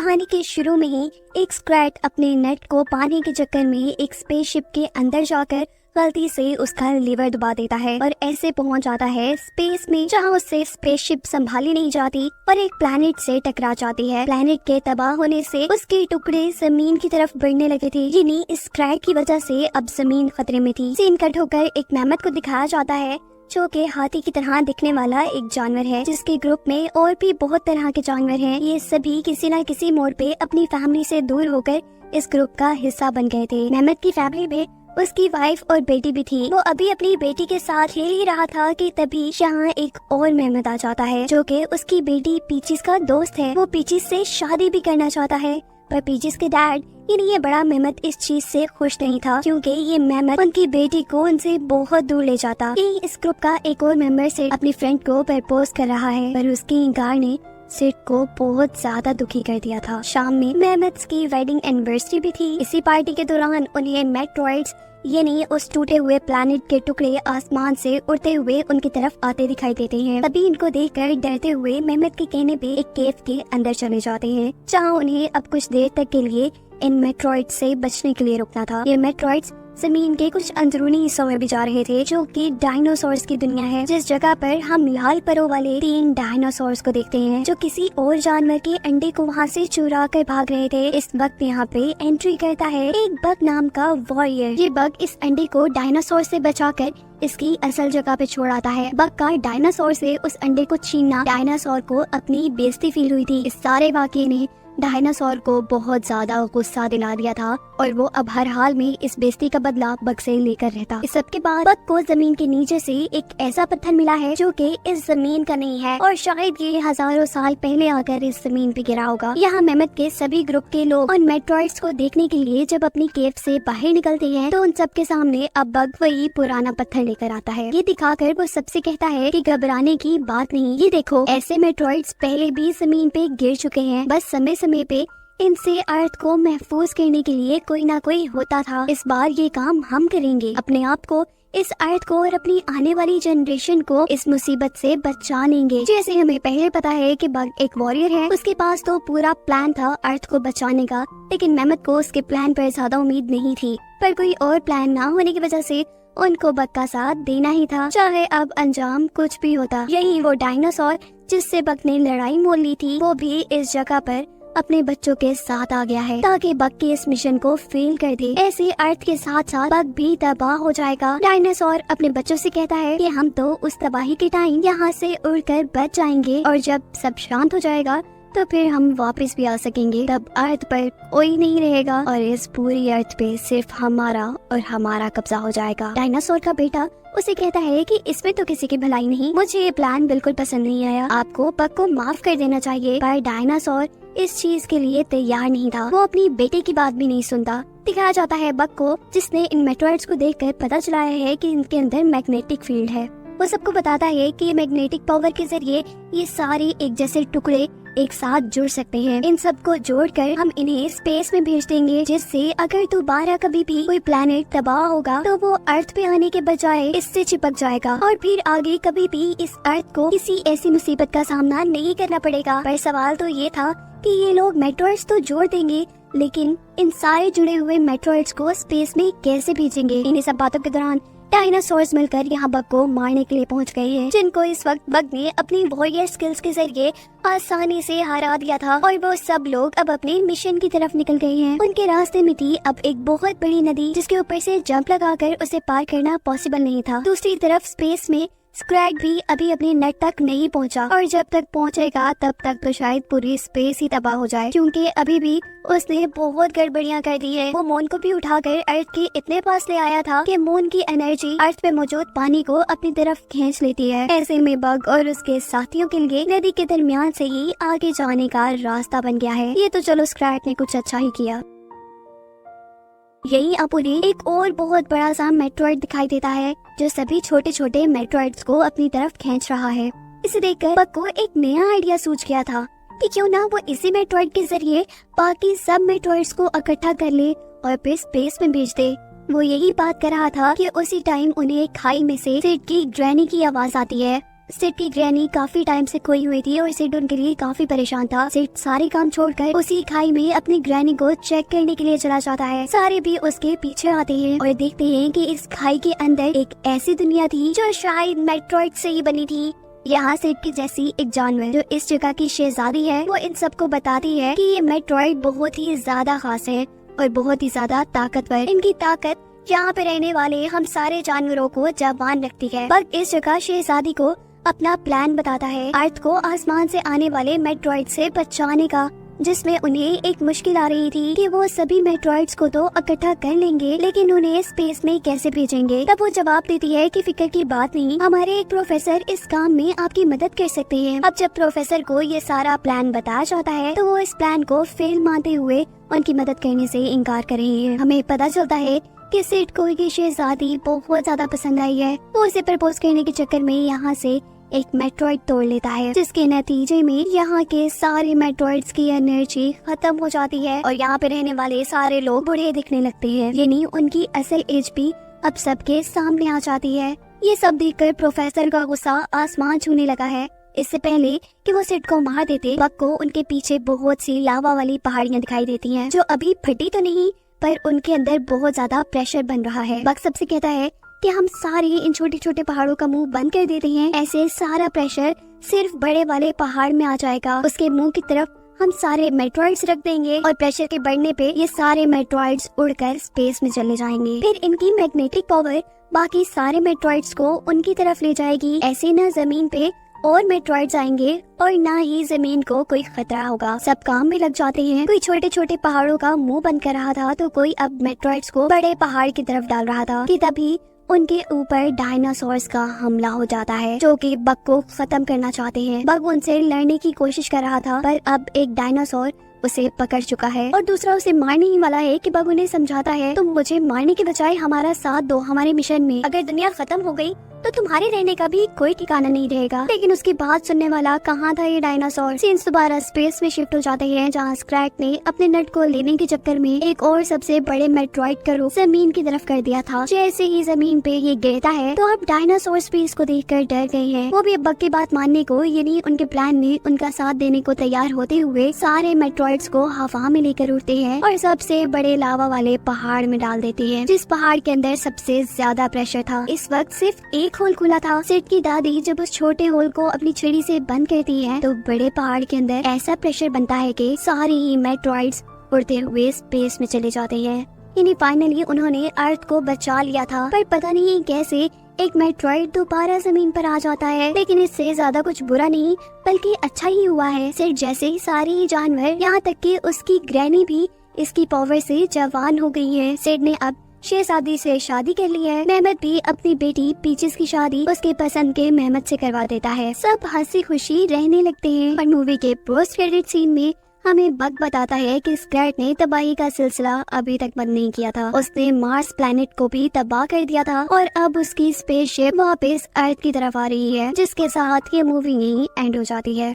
कहानी के शुरू में ही एक स्क्रैट अपने नेट को पाने के चक्कर में एक स्पेसशिप के अंदर जाकर गलती से उसका लीवर दबा देता है और ऐसे पहुंच जाता है स्पेस में, जहां उससे स्पेसशिप संभाली नहीं जाती और एक प्लैनेट से टकरा जाती है। प्लैनेट के तबाह होने से उसके टुकड़े जमीन की तरफ बढ़ने लगे थे, जिन्हें इस क्रैक की वजह से अब जमीन खतरे में थी। सीन कट होकर एक मैमथ को दिखाया जाता है, जो कि हाथी की तरह दिखने वाला एक जानवर है, जिसके ग्रुप में और भी बहुत तरह के जानवर हैं। ये सभी किसी न किसी मोड़ पे अपनी फैमिली से दूर होकर इस ग्रुप का हिस्सा बन गए थे। मैमथ की फैमिली में उसकी वाइफ और बेटी भी थी। वो अभी अपनी बेटी के साथ खेल ही रहा था कि तभी यहाँ एक और मैमथ आ जाता है, जो कि उसकी बेटी पीचिस का दोस्त है। वो पीचिस से शादी भी करना चाहता है, पर पीचिस के डैड यानी ये बड़ा मैमथ इस चीज से खुश नहीं था, क्योंकि ये मैमथ उनकी बेटी को उनसे बहुत दूर ले जाता। इस ग्रुप का एक और मेंबर सिड अपनी फ्रेंड को प्रपोज कर रहा है, पर उसकी इंकार ने सिड को बहुत ज्यादा दुखी कर दिया था। शाम में मैमथ्स की वेडिंग एनिवर्सरी भी थी। इसी पार्टी के दौरान उन्हें मेट्रॉइड्स यानी उस टूटे हुए प्लैनेट के टुकड़े आसमान से उड़ते हुए उनकी तरफ आते दिखाई देते हैं। तभी इनको देखकर डरते हुए मैमथ के कहने पे एक केव के अंदर चले जाते हैं, जहाँ उन्हें अब कुछ देर तक के लिए इन मेट्रॉइड्स से बचने के लिए रुकना था। ये मेट्रॉइड्स जमीन के कुछ अंदरूनी हिस्सों में भी जा रहे थे, जो कि डायनासोर्स की दुनिया है, जिस जगह पर हम लाल परों वाले 3 डायनासोर्स को देखते हैं, जो किसी और जानवर के अंडे को वहाँ से चुरा कर भाग रहे थे। इस वक्त यहाँ पे एंट्री करता है एक बग नाम का वॉरियर। ये बग इस अंडे को डायनासोर से बचाकर इसकी असल जगह पे छोड़ आता है। बग का डायनासोर से उस अंडे को छीनना डायनासोर को अपनी बेइज्जती फील हुई थी। इस सारे वाकये ने डायनासोर को बहुत ज्यादा गुस्सा दिला दिया था और वो अब हर हाल में इस बेइज्जती का बदला बग से लेकर रहता। इस सब के बाद बग को जमीन के नीचे से एक ऐसा पत्थर मिला है, जो कि इस जमीन का नहीं है और शायद ये हजारों साल पहले आकर इस जमीन पे गिरा होगा। यहाँ मैमथ के सभी ग्रुप के लोग उन मेट्रॉइड्स को देखने के लिए जब अपनी केव से बाहर निकलते हैं, तो उन सब के सामने अब बग वही पुराना पत्थर लेकर आता है। ये दिखाकर वो सबसे कहता है कि घबराने की बात नहीं, ये देखो ऐसे मेट्रॉइड्स पहले भी जमीन पे गिर चुके हैं, बस समय पे इनसे अर्थ को महफूज करने के लिए कोई ना कोई होता था। इस बार ये काम हम करेंगे, अपने आप को, इस अर्थ को और अपनी आने वाली जनरेशन को इस मुसीबत से बचा लेंगे। जैसे हमें पहले पता है कि बग एक वॉरियर है, उसके पास तो पूरा प्लान था अर्थ को बचाने का, लेकिन मैमथ को उसके प्लान पर ज्यादा उम्मीद नहीं थी। पर कोई और प्लान ना होने की वजह से उनको बग का साथ देना ही था, चाहे अब अंजाम कुछ भी होता। यही वो डायनासोर जिससे बग ने लड़ाई मोल ली थी, वो भी इस जगह पर अपने बच्चों के साथ आ गया है, ताकि बग के इस मिशन को फेल कर दे। ऐसे अर्थ के साथ साथ बग भी तबाह हो जाएगा। डायनासोर अपने बच्चों से कहता है कि हम तो उस तबाही के टाइम यहाँ से उड़कर बच जाएंगे और जब सब शांत हो जाएगा तो फिर हम वापस भी आ सकेंगे। तब अर्थ पर कोई नहीं रहेगा और इस पूरी अर्थ पे सिर्फ हमारा और हमारा कब्जा हो जाएगा। डायनासोर का बेटा उसे कहता है कि इसमें तो किसी की भलाई नहीं, मुझे ये प्लान बिल्कुल पसंद नहीं आया, आपको बग को माफ कर देना चाहिए। पर डायनासोर इस चीज के लिए तैयार नहीं था, वो अपनी बेटे की बात भी नहीं सुनता। दिखाया जाता है बग को, जिसने इन मेट्रॉइड्स को देखकर पता चलाया है कि इनके अंदर मैग्नेटिक फील्ड है। वो सबको बताता है कि मैग्नेटिक पावर के जरिए ये सारे एक जैसे टुकड़े एक साथ जुड़ सकते हैं। इन सब को जोड़कर हम इन्हें स्पेस में भेज देंगे, जिससे अगर दोबारा कभी भी कोई प्लैनेट तबाह होगा तो वो अर्थ पे आने के बजाय इससे चिपक जाएगा और फिर आगे कभी भी इस अर्थ को किसी ऐसी मुसीबत का सामना नहीं करना पड़ेगा। पर सवाल तो ये था कि ये लोग मेट्रॉइड्स तो जोड़ देंगे, लेकिन इन सारे जुड़े हुए मेट्रॉइड्स को स्पेस में कैसे भेजेंगे। इन्हीं सब बातों के दौरान डायनासोर्स मिलकर यहाँ बग को मारने के लिए पहुँच गए हैं, जिनको इस वक्त बग ने अपनी वॉरियर स्किल्स के जरिए आसानी से हरा दिया था और वो सब लोग अब अपने मिशन की तरफ निकल गए हैं। उनके रास्ते में थी अब एक बहुत बड़ी नदी, जिसके ऊपर से जंप लगाकर उसे पार करना पॉसिबल नहीं था। दूसरी तरफ स्पेस में स्क्रैग भी अभी अपने नेट तक नहीं पहुंचा और जब तक पहुंचेगा तब तक तो शायद पूरी स्पेस ही तबाह हो जाए, क्योंकि अभी भी उसने बहुत गड़बड़ियां कर दी है। वो मून को भी उठाकर अर्थ के इतने पास ले आया था कि मून की एनर्जी अर्थ पे मौजूद पानी को अपनी तरफ खींच लेती है। ऐसे में बग और उसके साथियों के लिए नदी के दरमियान से ही आगे जाने का रास्ता बन गया है। ये तो चलो स्क्रैग ने कुछ अच्छा ही किया। यही अब उन्हें एक और बहुत बड़ा सा मेट्रॉइड दिखाई देता है, जो सभी छोटे छोटे मेट्रॉइड्स को अपनी तरफ खींच रहा है। इसे देखकर बग को एक नया आइडिया सूझ गया था कि क्यों ना वो इसी मेट्रॉइड के जरिए बाकी सब मेट्रॉइड्स को इकट्ठा कर ले और फिर स्पेस में भेज दे। वो यही बात कर रहा था कि उसी टाइम उन्हें खाई में से सिड की ग्रैनी की आवाज आती है। सिड की ग्रैनी काफी टाइम से खोई हुई थी और सिड उनके लिए काफी परेशान था। सिड सारे काम छोड़कर उसी खाई में अपनी ग्रैनी को चेक करने के लिए चला जाता है। सारे भी उसके पीछे आते हैं और देखते हैं कि इस खाई के अंदर एक ऐसी दुनिया थी जो शायद मेट्रॉइड से ही बनी थी। यहाँ सिड की जैसी एक जानवर जो इस जगह की शहजादी है, वो इन सबको बताती है कि ये मेट्रॉइड बहुत ही ज्यादा खास है और बहुत ही ज्यादा ताकतवर। इनकी ताकत यहाँ पे रहने वाले हम सारे जानवरों को जवान रखती है। बग इस जगह शहजादी को अपना प्लान बताता है अर्थ को आसमान से आने वाले मेट्रॉइड से बचाने का, जिसमें उन्हें एक मुश्किल आ रही थी कि वो सभी मेट्रॉइड्स को तो इकट्ठा कर लेंगे लेकिन उन्हें स्पेस में कैसे भेजेंगे। तब वो जवाब देती है कि फिक्र की बात नहीं, हमारे एक प्रोफेसर इस काम में आपकी मदद कर सकते हैं। अब जब प्रोफेसर को ये सारा प्लान बताया जाता है तो वो इस प्लान को फेल मानते हुए उनकी मदद करने से इनकार कर रही है। हमें पता चलता है कि सिड को ये शहजादी बहुत ज्यादा पसंद आई है। वो उसे प्रपोज करने के चक्कर में यहाँ से एक मेट्रॉइड तोड़ लेता है, जिसके नतीजे में यहाँ के सारे मेट्रॉइड्स की एनर्जी खत्म हो जाती है और यहाँ पे रहने वाले सारे लोग बूढ़े दिखने लगते हैं, यानी उनकी असल एज भी अब सबके सामने आ जाती है। ये सब देखकर प्रोफेसर का गुस्सा आसमान छूने लगा है। इससे पहले कि वो सिड को मार देते, बग को उनके पीछे बहुत सी लावा वाली पहाड़ियाँ दिखाई देती हैं, जो अभी फटी तो नहीं पर उनके अंदर बहुत ज्यादा प्रेशर बन रहा है। बग सबसे कहता है कि हम सारे इन छोटे छोटे पहाड़ों का मुंह बंद कर देते हैं, ऐसे सारा प्रेशर सिर्फ बड़े वाले पहाड़ में आ जाएगा। उसके मुंह की तरफ हम सारे मेट्रॉइड्स रख देंगे और प्रेशर के बढ़ने पे ये सारे मेट्रॉइड्स उड़कर स्पेस में चले जाएंगे। फिर इनकी मैग्नेटिक पावर बाकी सारे मेट्रॉइड्स को उनकी तरफ ले जाएगी। ऐसे न जमीन पे और मेट्रॉइड्स आएंगे और ना ही जमीन को कोई खतरा होगा। सब काम में लग जाते हैं। कोई छोटे छोटे पहाड़ों का मुंह बंद कर रहा था तो कोई अब मेट्रॉइड्स को बड़े पहाड़ की तरफ डाल रहा था कि तभी उनके ऊपर डायनासोर्स का हमला हो जाता है, जो कि बग को खत्म करना चाहते हैं। बग उनसे लड़ने की कोशिश कर रहा था पर अब एक डायनासोर उसे पकड़ चुका है और दूसरा उसे मारने ही वाला है कि बग उन्हें समझाता है, तुम मुझे मारने के बजाय हमारा साथ दो हमारे मिशन में। अगर दुनिया खत्म हो गई तो तुम्हारे रहने का भी कोई ठिकाना नहीं रहेगा। लेकिन उसकी बात सुनने वाला कहाँ था ये डायनासोर। सीन्स दोबारा स्पेस में शिफ्ट हो जाते हैं, जहाँ स्क्रैक ने अपने नट को लेने के चक्कर में एक और सबसे बड़े मेट्रॉइड का रूप जमीन की तरफ कर दिया था। जैसे ही जमीन पे ये गिरता है तो अब डायनासोर भी इसको देखकर डर गए हैं। वो भी अब बग की बात मानने को, यानी उनके प्लान में उनका साथ देने को तैयार होते हुए सारे मेट्रॉइड्स को हवा में लेकर उड़ते हैं और सबसे बड़े लावा वाले पहाड़ में डाल देते हैं, जिस पहाड़ के अंदर सबसे ज्यादा प्रेशर था। इस वक्त सिर्फ एक होल खुला था। सिड की दादी जब उस छोटे होल को अपनी छुरी से बंद करती है तो बड़े पहाड़ के अंदर ऐसा प्रेशर बनता है कि सारे ही मेट्रॉइड्स उड़ते हुए स्पेस में चले जाते हैं। यानी फाइनली उन्होंने अर्थ को बचा लिया था, पर पता नहीं कैसे एक मेट्रॉइड दोबारा जमीन पर आ जाता है। लेकिन इससे ज्यादा कुछ बुरा नहीं बल्कि अच्छा ही हुआ है। सिड जैसे ही सारे ही जानवर, यहाँ तक कि उसकी ग्रैनी भी इसकी पावर से जवान हो गई है। सिड ने अब शहजादी से शादी कर ली है। मेहमत भी अपनी बेटी पीचेस की शादी उसके पसंद के मेहमत से करवा देता है। सब हंसी खुशी रहने लगते हैं। पर मूवी के पोस्ट क्रेडिट सीन में हमें बग बताता है कि स्क्रैट ने तबाही का सिलसिला अभी तक बंद नहीं किया था। उसने मार्स प्लैनेट को भी तबाह कर दिया था और अब उसकी स्पेसशिप वापस अर्थ की तरफ आ रही है, जिसके साथ ये मूवी यहीं एंड हो जाती है।